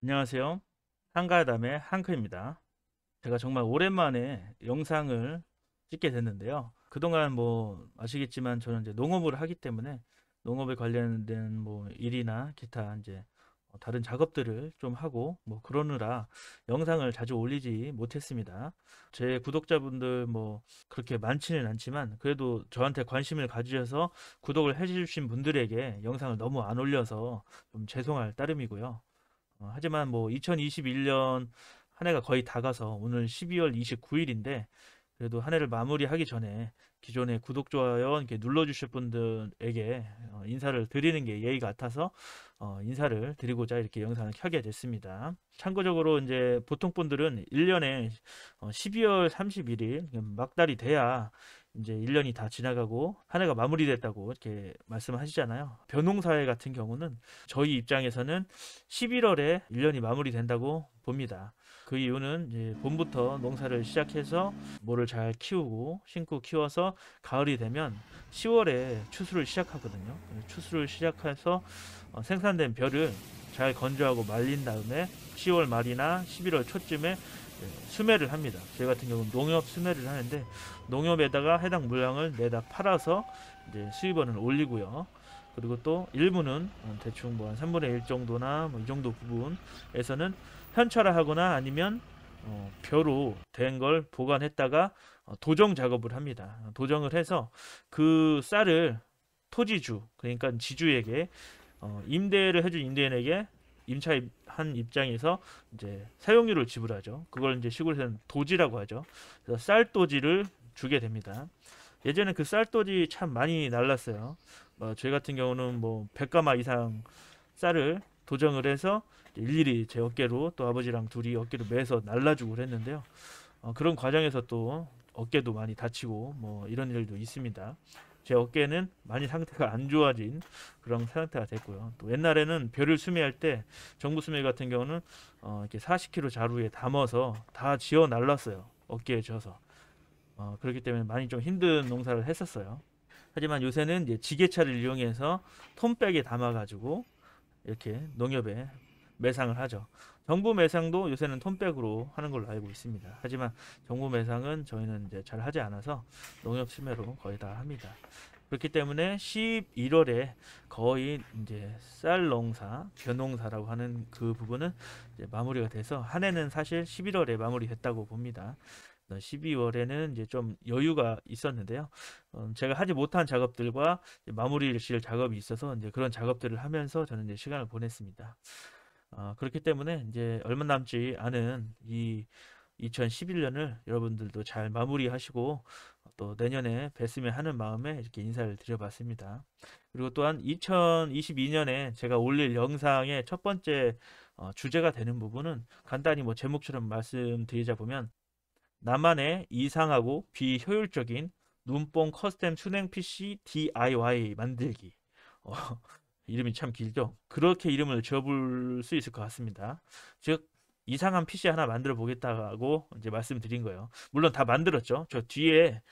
안녕하세요. 한가담의 한크입니다. 제가 정말 오랜만에 영상을 찍게 됐는데요. 그동안 뭐 아시겠지만 저는 이제 농업을 하기 때문에 농업에 관련된 뭐 일이나 기타 이제 다른 작업들을 좀 하고 뭐 그러느라 영상을 자주 올리지 못했습니다. 제 구독자분들 뭐 그렇게 많지는 않지만 그래도 저한테 관심을 가지셔서 구독을 해주신 분들에게 영상을 너무 안 올려서 좀 죄송할 따름이고요. 하지만 뭐 2021년 한 해가 거의 다 가서 오늘 12월 29일인데 그래도 한 해를 마무리하기 전에 기존에 구독, 좋아요 이렇게 눌러주실 분들에게 인사를 드리는 게 예의 같아서 인사를 드리고자 이렇게 영상을 켜게 됐습니다. 참고적으로 이제 보통 분들은 1년에 12월 31일 막달이 돼야 이제 1년이 다 지나가고 한 해가 마무리됐다고 이렇게 말씀하시잖아요. 벼농사회 같은 경우는 저희 입장에서는 11월에 1년이 마무리된다고 봅니다. 그 이유는 이제 봄부터 농사를 시작해서 모를 잘 키우고 심고 키워서 가을이 되면 10월에 추수를 시작하거든요. 추수를 시작해서 생산된 벼를 잘 건조하고 말린 다음에 10월 말이나 11월 초쯤에 수매를 합니다. 저희 같은 경우는 농협 수매를 하는데 농협에다가 해당 물량을 내다 팔아서 이제 수입원을 올리고요. 그리고 또 일부는 대충 뭐 한 3분의 1 정도나 뭐 이 정도 부분에서는 현철화하거나 아니면 벼로 된 걸 보관했다가 도정 작업을 합니다. 도정을 해서 그 쌀을 토지주 그러니까 지주에게 임대를 해준 임대인에게 임차한 입장에서 이제 사용료를 지불하죠. 그걸 이제 시골에서는 도지라고 하죠. 그래서 쌀도지를 주게 됩니다. 예전에 그 쌀도지 참 많이 날랐어요. 저희 같은 경우는 뭐 100가마 이상 쌀을 도정을 해서 일일이 제 어깨로 또 아버지랑 둘이 어깨로 매서 날라주고 그랬는데요. 그런 과정에서 또 어깨도 많이 다치고 뭐 이런 일도 있습니다. 제 어깨는 많이 상태가 안 좋아진 그런 상태가 됐고요. 또 옛날에는 벼를 수매할 때 정부 수매 같은 경우는 이렇게 40kg 자루에 담아서 다 지어 날랐어요. 어깨에 져서. 그렇기 때문에 많이 좀 힘든 농사를 했었어요. 하지만 요새는 이제 지게차를 이용해서 톰백에 담아가지고 이렇게 농협에 매상을 하죠. 정부 매상도 요새는 톤백으로 하는 걸로 알고 있습니다. 하지만 정부 매상은 저희는 이제 잘 하지 않아서 농협 수매로 거의 다 합니다. 그렇기 때문에 11월에 거의 이제 쌀 농사, 벼농사라고 하는 그 부분은 이제 마무리가 돼서 한 해는 사실 11월에 마무리됐다고 봅니다. 12월에는 이제 좀 여유가 있었는데요. 제가 하지 못한 작업들과 마무리를 지을 작업이 있어서 이제 그런 작업들을 하면서 저는 이제 시간을 보냈습니다. 그렇기 때문에 이제 얼마 남지 않은 이 2011년을 여러분들도 잘 마무리하시고 또 내년에 뵀으면 하는 마음에 이렇게 인사를 드려봤습니다. 그리고 또한 2022년에 제가 올릴 영상의 첫 번째 주제가 되는 부분은 간단히 뭐 제목처럼 말씀드리자 보면 나만의 이상하고 비효율적인 눈뽕 커스텀 순행 PC DIY 만들기. 어, 이름이 참 길죠. 그렇게 이름을 지어볼 수 있을 것 같습니다. 즉 이상한 PC 하나 만들어 보겠다고 이제 말씀드린 거예요. 물론 다 만들었죠. 저 뒤에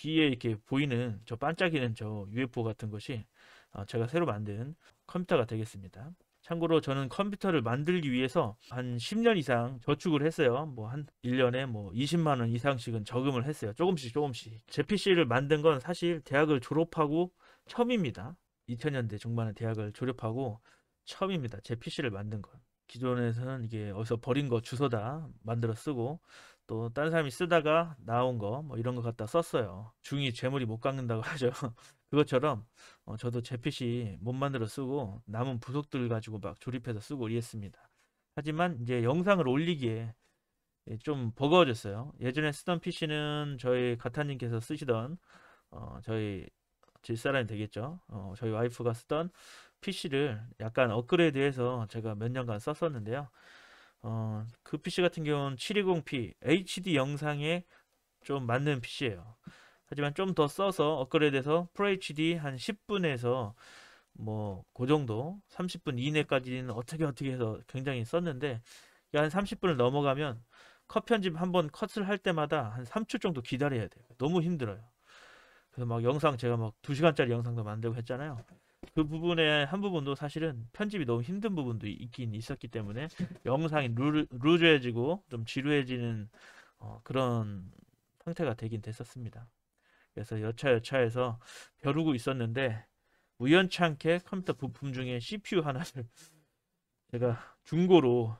이렇게 보이는 저 반짝이는 저 UFO 같은 것이 제가 새로 만든 컴퓨터가 되겠습니다. 참고로 저는 컴퓨터를 만들기 위해서 한 10년 이상 저축을 했어요. 뭐 한 1년에 뭐 20만 원 이상씩은 저금을 했어요. 조금씩 조금씩. 제 PC를 만든 건 사실 대학을 졸업하고 처음입니다. 2000년대 중반에 대학을 졸업하고 처음입니다. 제 PC를 만든 건. 기존에서는 이게 어디서 버린 거 주워다 만들어 쓰고 또 다른 사람이 쓰다가 나온 거 뭐 이런 거 갖다 썼어요. 중이 재물이 못 깎는다고 하죠. 그것처럼 저도 제 PC 못 만들어 쓰고 남은 부속들 가지고 막 조립해서 쓰고 이랬습니다. 하지만 이제 영상을 올리기에 좀 버거워졌어요. 예전에 쓰던 PC는 저희 가타님께서 쓰시던 저희 집사람이 되겠죠. 저희 와이프가 쓰던 PC를 약간 업그레이드해서 제가 몇 년간 썼었는데요. 그 PC 같은 경우는 720p HD 영상에 좀 맞는 PC예요. 하지만 좀 더 써서 업그레이드해서 FHD 한 10분에서 뭐 그 정도 30분 이내까지는 어떻게 해서 굉장히 썼는데 한 30분을 넘어가면 컷 편집 한번 컷을 할 때마다 한 3초 정도 기다려야 돼요. 너무 힘들어요. 그래서 막 영상 제가 막 2시간짜리 영상도 만들고 했잖아요. 그 부분의 한 부분도 사실은 편집이 너무 힘든 부분도 있긴 있었기 때문에 영상이 루즈해지고 좀 지루해지는 그런 상태가 되긴 됐었습니다. 그래서 여차여차해서 벼르고 있었는데 우연치 않게 컴퓨터 부품 중에 CPU 하나를 제가 중고로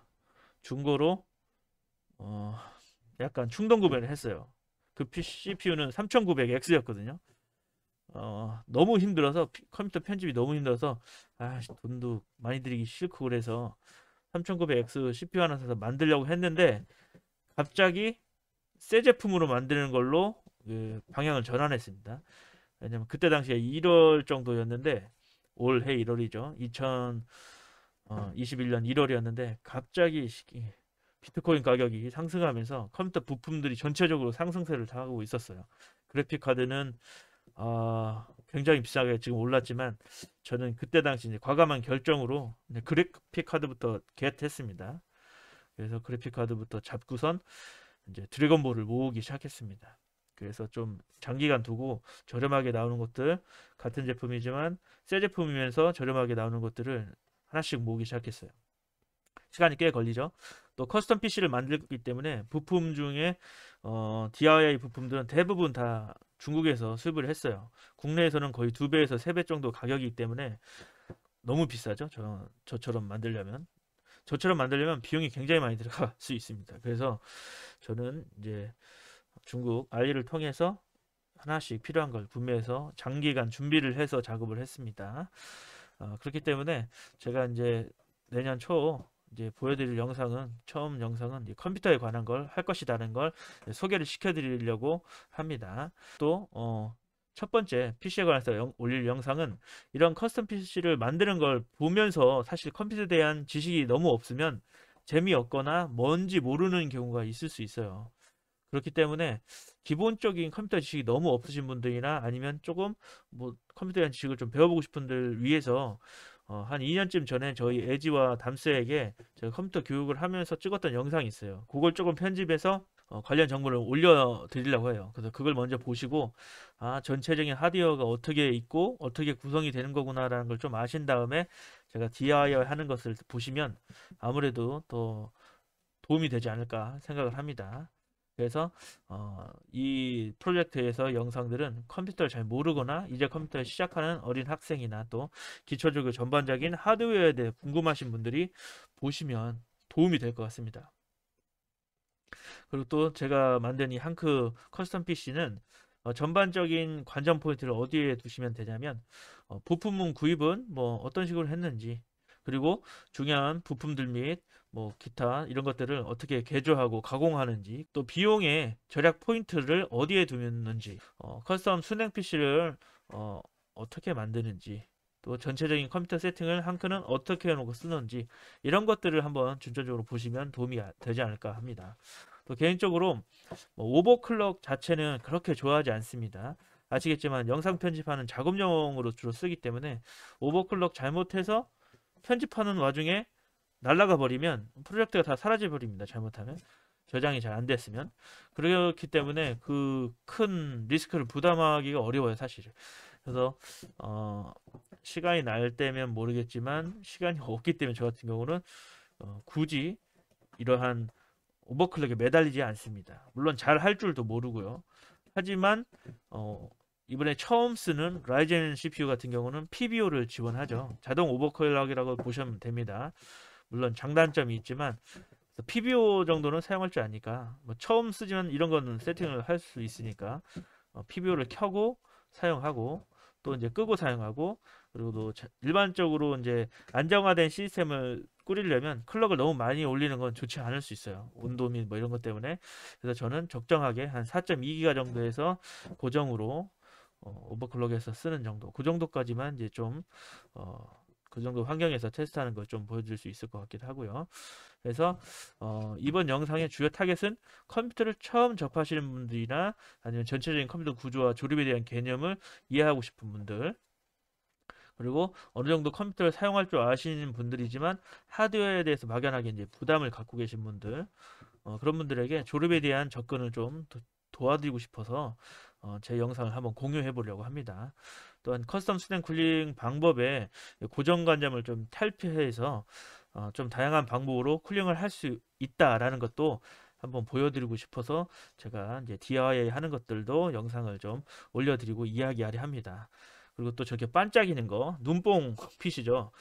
어, 약간 충동 구매를 했어요. 그 CPU는 3900X였거든요. 너무 힘들어서 컴퓨터 편집이 너무 힘들어서 돈도 많이 들이기 싫고 그래서 3900X CPU 하나 사서 만들려고 했는데 갑자기 새 제품으로 만드는 걸로 그 방향을 전환했습니다. 왜냐면 그때 당시에 1월 정도였는데 올해 1월이죠. 2021년 1월이었는데 갑자기 비트코인 가격이 상승하면서 컴퓨터 부품들이 전체적으로 상승세를 타고 있었어요. 그래픽 카드는 굉장히 비싸게 지금 올랐지만 저는 그때 당시 이제 과감한 결정으로 그래픽 카드부터 겟했습니다. 그래서 그래픽 카드부터 잡고선 이제 드래곤볼을 모으기 시작했습니다. 그래서 좀 장기간 두고 저렴하게 나오는 것들 같은 제품이지만 새 제품이면서 저렴하게 나오는 것들을 하나씩 모으기 시작했어요. 시간이 꽤 걸리죠. 또 커스텀 PC를 만들기 때문에 부품 중에 DIY 부품들은 대부분 다 중국에서 수입을 했어요. 국내에서는 거의 2배에서 3배 정도 가격이기 때문에 너무 비싸죠. 저처럼 만들려면 비용이 굉장히 많이 들어갈 수 있습니다. 그래서 저는 이제 중국 알리를 통해서 하나씩 필요한 걸 구매해서 장기간 준비를 해서 작업을 했습니다. 그렇기 때문에 제가 이제 내년 초 이제 보여드릴 영상은 처음 영상은 컴퓨터에 관한 걸 할 것이라는 걸 소개를 시켜드리려고 합니다. 또 첫 번째 PC에 관해서 올릴 영상은 이런 커스텀 PC를 만드는 걸 보면서 사실 컴퓨터에 대한 지식이 너무 없으면 재미없거나 뭔지 모르는 경우가 있을 수 있어요. 그렇기 때문에 기본적인 컴퓨터 지식이 너무 없으신 분들이나 아니면 조금 뭐 컴퓨터에 대한 지식을 좀 배워보고 싶은 분들 위해서 한 2년쯤 전에 저희 에지와 담스에게 제가 컴퓨터 교육을 하면서 찍었던 영상이 있어요. 그걸 조금 편집해서 관련 정보를 올려드리려고 해요. 그래서 그걸 먼저 보시고 전체적인 하드웨어가 어떻게 있고 어떻게 구성이 되는 거구나라는 걸 좀 아신 다음에 제가 DIY 하는 것을 보시면 아무래도 더 도움이 되지 않을까 생각을 합니다. 그래서 이 프로젝트에서 영상들은 컴퓨터를 잘 모르거나 이제 컴퓨터를 시작하는 어린 학생이나 또 기초적이고 전반적인 하드웨어에 대해 궁금하신 분들이 보시면 도움이 될 것 같습니다. 그리고 또 제가 만든 이 한크 커스텀 PC는 전반적인 관전 포인트를 어디에 두시면 되냐면 부품문 구입은 뭐 어떤 식으로 했는지 그리고 중요한 부품들 및 뭐 기타 이런 것들을 어떻게 개조하고 가공하는지 또 비용의 절약 포인트를 어디에 두는지 커스텀 순행 PC를 어떻게 만드는지 또 전체적인 컴퓨터 세팅을 한크는 어떻게 해놓고 쓰는지 이런 것들을 한번 중점적으로 보시면 도움이 되지 않을까 합니다. 또 개인적으로 오버클럭 자체는 그렇게 좋아하지 않습니다. 아시겠지만 영상 편집하는 작업용으로 주로 쓰기 때문에 오버클럭 잘못해서 편집하는 와중에 날아가 버리면 프로젝트가 다 사라져 버립니다. 잘못하면 저장이 잘 안 됐으면 그렇기 때문에 그 큰 리스크를 부담하기가 어려워요 사실. 그래서 시간이 날 때면 모르겠지만 시간이 없기 때문에 저 같은 경우는 굳이 이러한 오버클럭에 매달리지 않습니다. 물론 잘 할 줄도 모르고요. 하지만 이번에 처음 쓰는 라이젠 CPU 같은 경우는 PBO를 지원하죠. 자동 오버클럭이라고 보시면 됩니다. 물론 장단점이 있지만 PBO 정도는 사용할 줄 아니까 뭐 처음 쓰지만 이런 거는 세팅을 할 수 있으니까 PBO를 켜고 사용하고 또 이제 끄고 사용하고 그리고 또 일반적으로 이제 안정화된 시스템을 꾸리려면 클럭을 너무 많이 올리는 건 좋지 않을 수 있어요. 온도 및 뭐 이런 것 때문에. 그래서 저는 적정하게 한 4.2기가 정도에서 고정으로 오버클럭에서 쓰는 정도. 그 정도까지만 이제 좀 그 정도 환경에서 테스트하는 걸 좀 보여줄 수 있을 것 같기도 하고요. 그래서 이번 영상의 주요 타겟은 컴퓨터를 처음 접하시는 분들이나 아니면 전체적인 컴퓨터 구조와 조립에 대한 개념을 이해하고 싶은 분들 그리고 어느 정도 컴퓨터를 사용할 줄 아시는 분들이지만 하드웨어에 대해서 막연하게 이제 부담을 갖고 계신 분들 그런 분들에게 조립에 대한 접근을 좀 도와드리고 싶어서 제 영상을 한번 공유해 보려고 합니다. 또한 커스텀 스냅 쿨링 방법에 고정관점을 좀 탈피해서 좀 다양한 방법으로 쿨링을 할 수 있다라는 것도 한번 보여드리고 싶어서 제가 이제 DIY 하는 것들도 영상을 좀 올려드리고 이야기하려 합니다. 그리고 또 저렇게 반짝이는 거 눈뽕 핏이죠.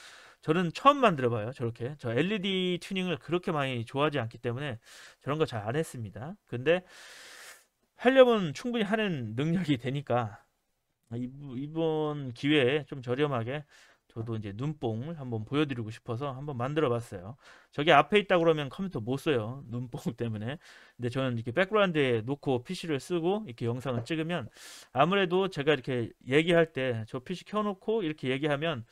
저는 처음 만들어봐요. 저렇게 저 LED 튜닝을 그렇게 많이 좋아하지 않기 때문에 저런 거 잘 안 했습니다. 근데 하려면 충분히 하는 능력이 되니까 이번 기회에 좀 저렴하게 저도 이제 눈뽕을 한번 보여드리고 싶어서 한번 만들어 봤어요. 저기 앞에 있다 그러면 컴퓨터 못 써요. 눈뽕 때문에. 근데 저는 이렇게 백그라운드에 놓고 PC를 쓰고 이렇게 영상을 찍으면 아무래도 제가 이렇게 얘기할 때 저 PC 켜놓고 이렇게 얘기하면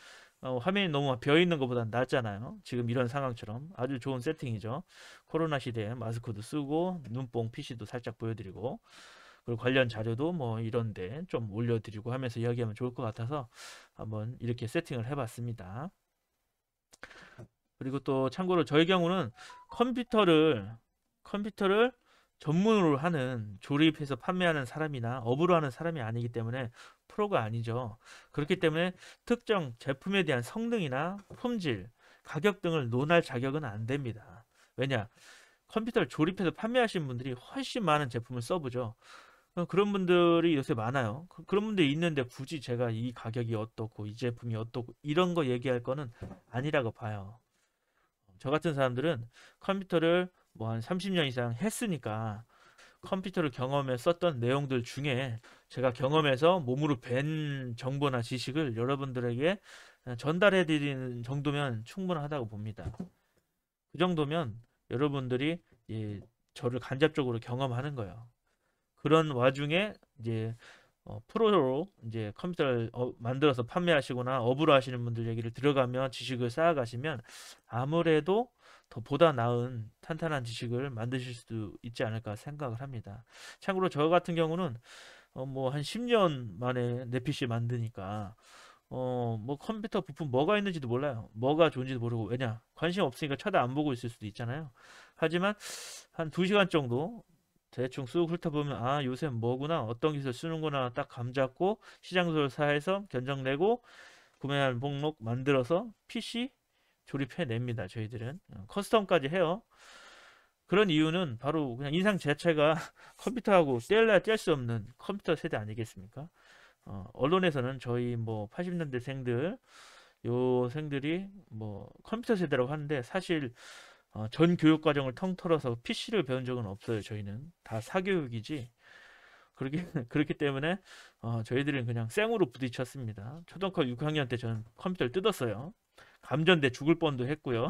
화면이 너무 비어 있는 것보다 낫잖아요. 지금 이런 상황처럼 아주 좋은 세팅이죠. 코로나 시대에 마스크도 쓰고 눈뽕 PC도 살짝 보여드리고 그리고 관련 자료도 뭐 이런데 좀 올려드리고 하면서 이야기하면 좋을 것 같아서 한번 이렇게 세팅을 해봤습니다. 그리고 또 참고로 저희 경우는 컴퓨터를 전문으로 하는 조립해서 판매하는 사람이나 업으로 하는 사람이 아니기 때문에 프로가 아니죠. 그렇기 때문에 특정 제품에 대한 성능이나 품질, 가격 등을 논할 자격은 안 됩니다. 왜냐? 컴퓨터를 조립해서 판매하시는 분들이 훨씬 많은 제품을 써보죠. 그런 분들이 요새 많아요. 그런 분들이 있는데 굳이 제가 이 가격이 어떻고 이 제품이 어떻고 이런 거 얘기할 거는 아니라고 봐요. 저 같은 사람들은 컴퓨터를 뭐 한 30년 이상 했으니까 컴퓨터를 경험해 썼던 내용들 중에 제가 경험해서 몸으로 뵌 정보나 지식을 여러분들에게 전달해 드리는 정도면 충분하다고 봅니다. 그 정도면 여러분들이 저를 간접적으로 경험하는 거예요. 그런 와중에 이제 프로로 이제 컴퓨터를 만들어서 판매하시거나 업으로 하시는 분들 얘기를 들어가며 지식을 쌓아가시면 아무래도 더 보다 나은 탄탄한 지식을 만드실 수 있지 않을까 생각을 합니다. 참고로 저 같은 경우는 뭐 한 10년 만에 내 PC 만드니까 뭐 컴퓨터 부품 뭐가 있는지도 몰라요. 뭐가 좋은지도 모르고 왜냐 관심 없으니까 쳐다 안 보고 있을 수도 있잖아요. 하지만 한 2시간 정도 대충 쑥 훑어보면 아 요새 뭐구나 어떤 기술 쓰는구나 딱 감잡고 시장 조사해서 견적내고 구매할 목록 만들어서 PC 조립해냅니다. 저희들은 커스텀까지 해요. 그런 이유는 바로 그냥 인상 자체가 컴퓨터하고 뗄래야 뗄 수 없는 컴퓨터 세대 아니겠습니까? 언론에서는 저희 뭐 80년대 생들 요 생들이 뭐 컴퓨터 세대라고 하는데 사실 전 교육 과정을 통틀어서 PC를 배운 적은 없어요. 저희는 다 사교육이지. 그렇기 때문에 저희들은 그냥 생으로 부딪혔습니다. 초등학교 6학년 때 저는 컴퓨터를 뜯었어요. 감전돼 죽을 뻔도 했고요.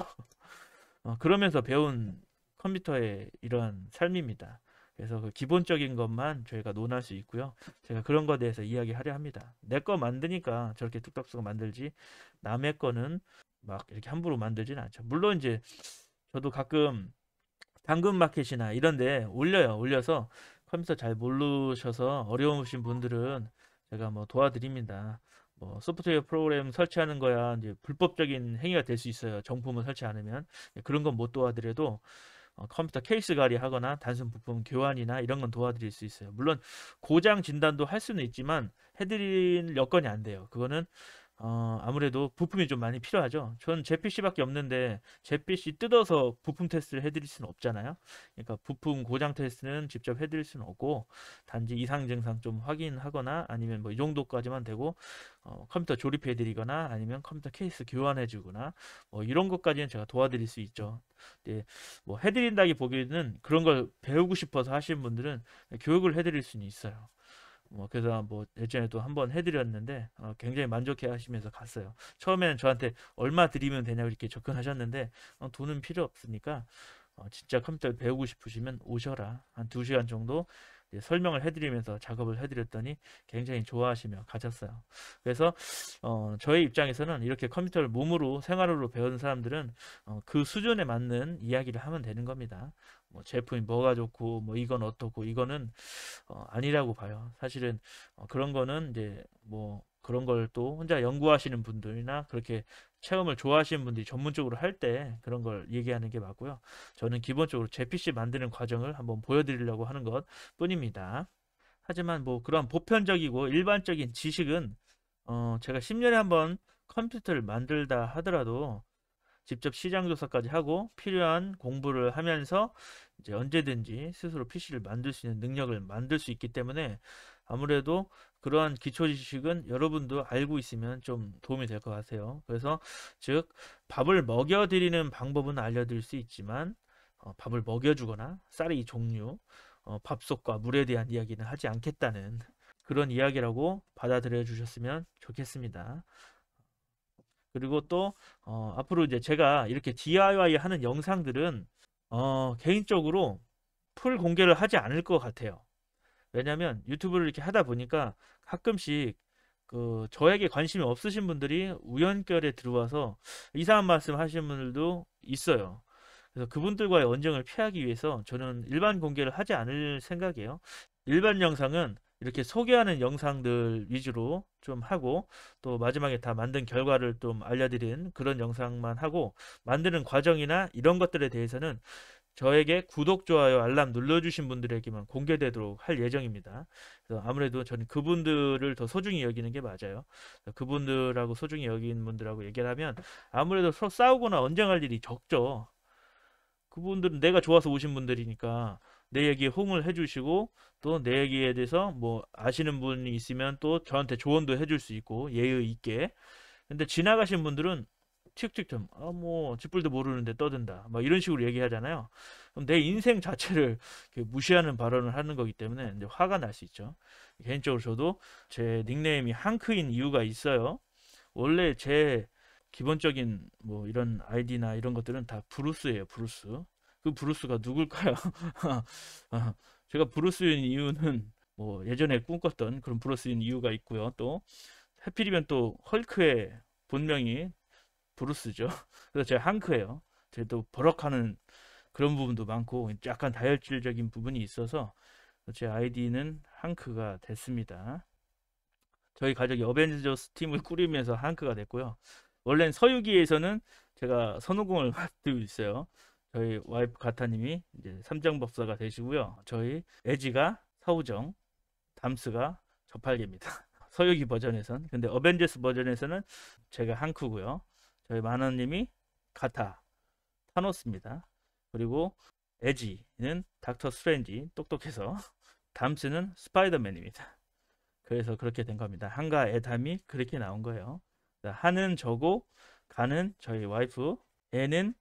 그러면서 배운 컴퓨터의 이러한 삶입니다. 그래서 그 기본적인 것만 저희가 논할 수 있고요. 제가 그런 거에 대해서 이야기하려 합니다. 내 거 만드니까 저렇게 뚝딱뚝딱 만들지 남의 거는 막 이렇게 함부로 만들지는 않죠. 물론 이제 저도 가끔 당근마켓이나 이런데 올려요. 올려서 컴퓨터 잘 모르셔서 어려우신 분들은 제가 뭐 도와드립니다. 뭐 소프트웨어 프로그램 설치하는 거야 이제 불법적인 행위가 될 수 있어요. 정품을 설치 않으면 그런 건 못 도와드려도 컴퓨터 케이스 관리 하거나 단순 부품 교환이나 이런 건 도와드릴 수 있어요. 물론 고장 진단도 할 수는 있지만 해드릴 여건이 안 돼요. 그거는 아무래도 부품이 좀 많이 필요하죠. 전 제 PC밖에 없는데 제 PC 뜯어서 부품 테스트를 해드릴 수는 없잖아요. 그러니까 부품 고장 테스트는 직접 해드릴 수는 없고 단지 이상 증상 좀 확인하거나 아니면 뭐 이 정도까지만 되고 컴퓨터 조립해드리거나 아니면 컴퓨터 케이스 교환해주거나 뭐 이런 것까지는 제가 도와드릴 수 있죠. 네, 뭐 해드린다기 보기에는 그런 걸 배우고 싶어서 하시는 분들은 교육을 해드릴 수는 있어요. 뭐 그래서 뭐 예전에도 한번 해드렸는데 굉장히 만족해 하시면서 갔어요. 처음에는 저한테 얼마 드리면 되냐고 이렇게 접근하셨는데 돈은 필요 없으니까 진짜 컴퓨터를 배우고 싶으시면 오셔라. 한 2시간 정도 설명을 해드리면서 작업을 해드렸더니 굉장히 좋아하시며 가셨어요. 그래서 저희 입장에서는 이렇게 컴퓨터를 몸으로 생활으로 배우는 사람들은 그 수준에 맞는 이야기를 하면 되는 겁니다. 뭐 제품이 뭐가 좋고 뭐 이건 어떻고 이거는 아니라고 봐요. 사실은 그런 거는 이제 뭐 그런 걸 또 혼자 연구하시는 분들이나 그렇게 체험을 좋아하시는 분들이 전문적으로 할 때 그런 걸 얘기하는 게 맞고요. 저는 기본적으로 제 PC 만드는 과정을 한번 보여드리려고 하는 것 뿐입니다. 하지만 뭐 그런 보편적이고 일반적인 지식은 제가 10년에 한번 컴퓨터를 만들다 하더라도 직접 시장 조사까지 하고 필요한 공부를 하면서 이제 언제든지 스스로 PC를 만들 수 있는 능력을 만들 수 있기 때문에 아무래도 그러한 기초 지식은 여러분도 알고 있으면 좀 도움이 될 것 같아요. 그래서 즉 밥을 먹여드리는 방법은 알려드릴 수 있지만 밥을 먹여주거나 쌀의 종류, 밥솥과 물에 대한 이야기는 하지 않겠다는 그런 이야기라고 받아들여 주셨으면 좋겠습니다. 그리고 또 앞으로 이제 제가 이렇게 DIY 하는 영상들은 개인적으로 풀 공개를 하지 않을 것 같아요. 왜냐면 유튜브를 이렇게 하다 보니까 가끔씩 그 저에게 관심이 없으신 분들이 우연결에 들어와서 이상한 말씀 하시는 분들도 있어요. 그래서 그분들과의 언쟁을 피하기 위해서 저는 일반 공개를 하지 않을 생각이에요. 일반 영상은 이렇게 소개하는 영상들 위주로 좀 하고 또 마지막에 다 만든 결과를 좀 알려드린 그런 영상만 하고 만드는 과정이나 이런 것들에 대해서는 저에게 구독, 좋아요, 알람 눌러주신 분들에게만 공개되도록 할 예정입니다. 그래서 아무래도 저는 그분들을 더 소중히 여기는 게 맞아요. 그분들하고 소중히 여기는 분들하고 얘기를 하면 아무래도 서로 싸우거나 언쟁할 일이 적죠. 그분들은 내가 좋아서 오신 분들이니까 내 얘기에 호응을 해주시고 또 내 얘기에 대해서 뭐 아시는 분이 있으면 또 저한테 조언도 해줄 수 있고 예의 있게. 근데 지나가신 분들은 틱틱 좀, 뭐, 쥐뿔도 모르는데 떠든다. 막 이런 식으로 얘기하잖아요. 그럼 내 인생 자체를 이렇게 무시하는 발언을 하는 거기 때문에 이제 화가 날 수 있죠. 개인적으로 저도 제 닉네임이 한크인 이유가 있어요. 원래 제 기본적인 뭐 이런 아이디나 이런 것들은 다 브루스예요, 브루스. 그 브루스가 누굴까요? 아, 제가 브루스인 이유는 뭐 예전에 꿈꿨던 그런 브루스인 이유가 있고요. 또 하필이면 또 헐크의 본명이 브루스죠. 그래서 제가 한크예요. 제가 또 버럭하는 그런 부분도 많고 약간 다혈질적인 부분이 있어서 제 아이디는 한크가 됐습니다. 저희 가족이 어벤져스 팀을 꾸리면서 한크가 됐고요. 원래는 서유기에서는 제가 선우공을 맡고 있어요. 저희 와이프 가타님이 이제 삼장법사가 되시고요. 저희 에지가 서우정, 담스가 저팔계입니다. 서유기 버전에선. 근데 어벤져스 버전에서는 제가 한크고요. 저희 마나님이 가타, 타노스입니다. 그리고 에지는 닥터 스트레인지, 똑똑해서. 담스는 스파이더맨입니다. 그래서 그렇게 된 겁니다. 한가 애담이 그렇게 나온 거예요. 한은 저고, 가는 저희 와이프, 애는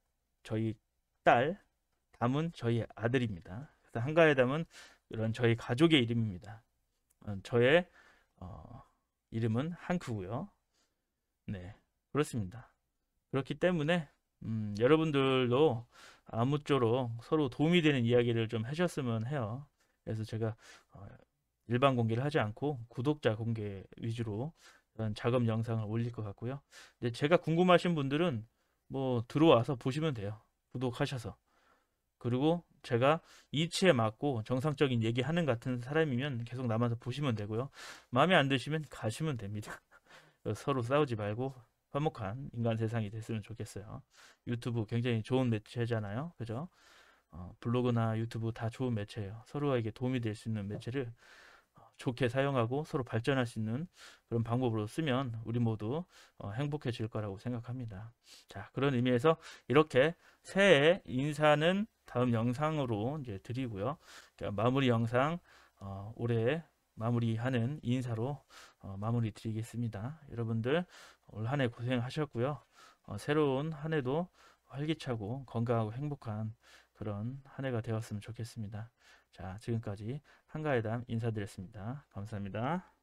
저희 딸, 담은 저희 아들입니다. 그래서 한가 애담은 이런 저희 가족의 이름입니다. 저의 이름은 한크고요. 네, 그렇습니다. 그렇기 때문에 여러분들도 아무쪼록 서로 도움이 되는 이야기를 좀 하셨으면 해요. 그래서 제가 일반 공개를 하지 않고 구독자 공개 위주로 그런 작업 영상을 올릴 것 같고요. 근데 제가 궁금하신 분들은 뭐 들어와서 보시면 돼요. 구독하셔서. 그리고 제가 이치에 맞고 정상적인 얘기하는 같은 사람이면 계속 남아서 보시면 되고요. 마음에 안 드시면 가시면 됩니다. 서로 싸우지 말고 화목한 인간 세상이 됐으면 좋겠어요. 유튜브 굉장히 좋은 매체잖아요. 그죠? 블로그나 유튜브 다 좋은 매체예요. 서로에게 도움이 될 수 있는 매체를 좋게 사용하고 서로 발전할 수 있는 그런 방법으로 쓰면 우리 모두 행복해질 거라고 생각합니다. 자, 그런 의미에서 이렇게 새해 인사는 다음 영상으로 이제 드리고요. 그러니까 마무리 영상 올해 마무리하는 인사로 마무리 드리겠습니다. 여러분들 올 한 해 고생하셨고요. 새로운 한 해도 활기차고 건강하고 행복한 그런 한 해가 되었으면 좋겠습니다. 자, 지금까지 한가해담 인사드렸습니다. 감사합니다.